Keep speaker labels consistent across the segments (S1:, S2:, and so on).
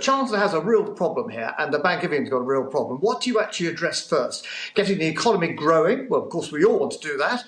S1: Chancellor has a real problem here, and the Bank of England's got a real problem. What do you actually address first? Getting the economy growing? Well, of course, we all want to do that,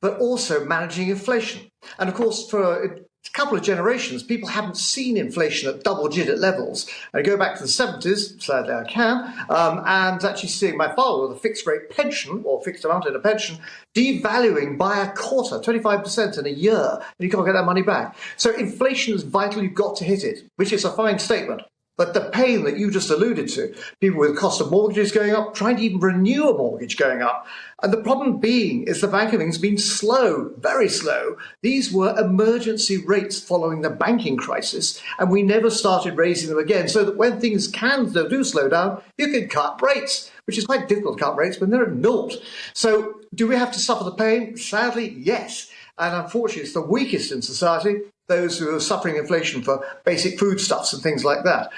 S1: but also managing inflation. And of course, for a couple of generations, people haven't seen inflation at double-digit levels. I go back to the 70s, sadly I can, and actually seeing my father with a fixed-rate pension, or fixed amount in a pension, devaluing by a quarter, 25% in a year, and you can't get that money back. So inflation is vital, you've got to hit it, which is a fine statement. But the pain that you just alluded to, people with cost of mortgages going up, trying to even renew a mortgage going up. And the problem being is the Bank of England's been slow, very slow. These were emergency rates following the banking crisis, and we never started raising them again, so that when things do slow down, you can cut rates, which is quite difficult to cut rates when they're at naught. So do we have to suffer the pain? Sadly, yes. And unfortunately, it's the weakest in society, those who are suffering inflation for basic foodstuffs and things like that.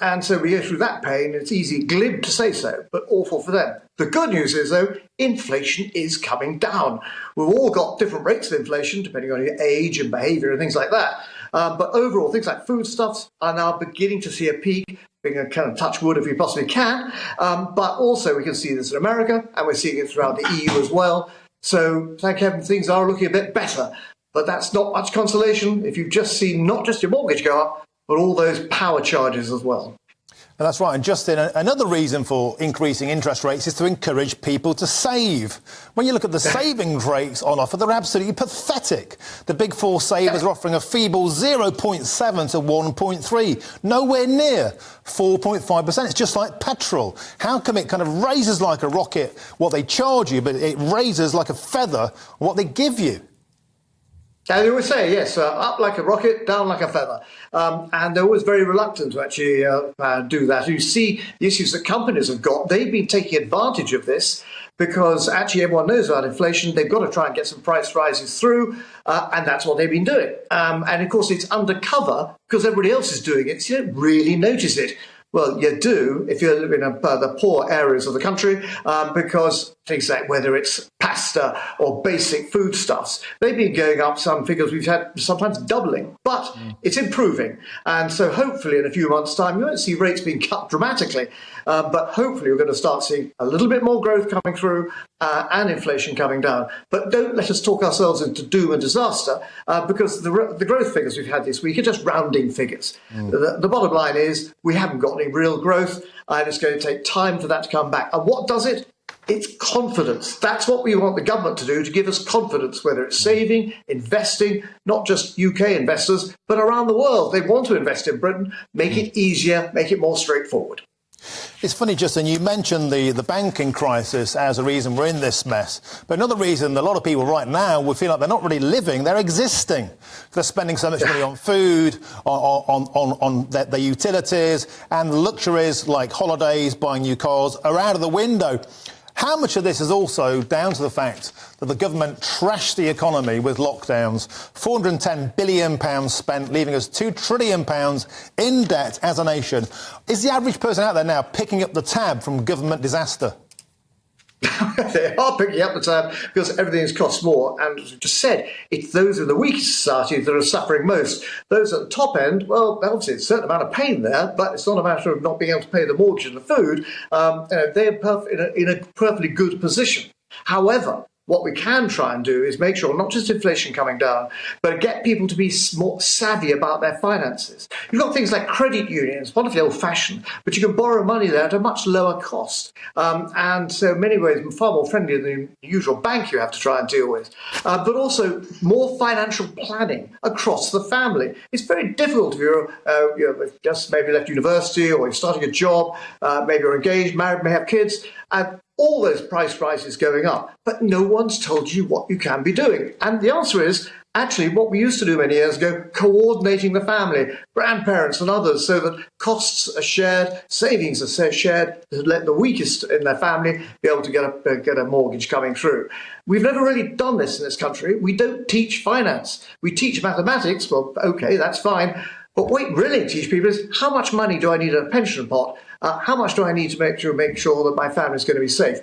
S1: And so we go through that pain. It's easy, glib to say so, but awful for them. The good news is, though, inflation is coming down. We've all got different rates of inflation, depending on your age and behaviour and things like that. But overall, things like foodstuffs are now beginning to see a peak. We can kind of touch wood if we possibly can. But also we can see this in America, and we're seeing it throughout the EU as well. So thank heaven things are looking a bit better. But that's not much consolation if you've just seen not just your mortgage go up, but all those power charges as well.
S2: And that's right. And Justin, another reason for increasing interest rates is to encourage people to save. When you look at the savings rates on offer, they're absolutely pathetic. The big four savers are offering a feeble 0.7 to 1.3, nowhere near 4.5%. It's just like petrol. How come it kind of raises like a rocket what they charge you, but it raises like a feather what they give you?
S1: They always say, yes, up like a rocket, down like a feather. And they're always very reluctant to actually do that. You see the issues that companies have got. They've been taking advantage of this because actually everyone knows about inflation. They've got to try and get some price rises through, and that's what they've been doing. And of course, it's undercover because everybody else is doing it, so you don't really notice it. Well, you do if you live in the poor areas of the country, because things like whether it's pasta or basic foodstuffs, they've been going up some figures we've had sometimes doubling, but it's improving. And so hopefully in a few months' time, you won't see rates being cut dramatically, but hopefully we're going to start seeing a little bit more growth coming through and inflation coming down. But don't let us talk ourselves into doom and disaster, because the growth figures we've had this week are just rounding figures. The bottom line is we haven't got any real growth, and it's going to take time for that to come back. And what does it? It's confidence. That's what we want the government to do, to give us confidence, whether it's saving, investing, not just UK investors, but around the world. They want to invest in Britain, make it easier, make it more straightforward.
S2: It's funny, Justin, you mentioned the banking crisis as a reason we're in this mess. But another reason a lot of people right now would feel like they're not really living, they're existing. They're spending so much money on food, on their utilities, and luxuries like holidays, buying new cars are out of the window. How much of this is also down to the fact that the government trashed the economy with lockdowns, £410 billion spent, leaving us £2 trillion in debt as a nation? Is the average person out there now picking up the tab from government disaster?
S1: They are picking up the tab because everything has cost more. And as we just said, it's those in the weakest society that are suffering most. Those at the top end, well, obviously it's a certain amount of pain there, but it's not a matter of not being able to pay the mortgage and the food. They're in a perfectly good position. However, what we can try and do is make sure not just inflation coming down, but get people to be more savvy about their finances. You've got things like credit unions, wonderfully old-fashioned, but you can borrow money there at a much lower cost. And so in many ways, far more friendly than the usual bank you have to try and deal with. But also more financial planning across the family. It's very difficult if you're just maybe left university or you're starting a job, maybe you're engaged, married, may have kids, and all those price rises going up, but no one's told you what you can be doing. And the answer is actually what we used to do many years ago, coordinating the family, grandparents and others, so that costs are shared, savings are shared, to let the weakest in their family be able to get a mortgage coming through. We've never really done this in this country. We don't teach finance. We teach mathematics. Well, OK, that's fine. But what we really teach people is how much money do I need in a pension pot? How much do I need to make sure that my family is going to be safe?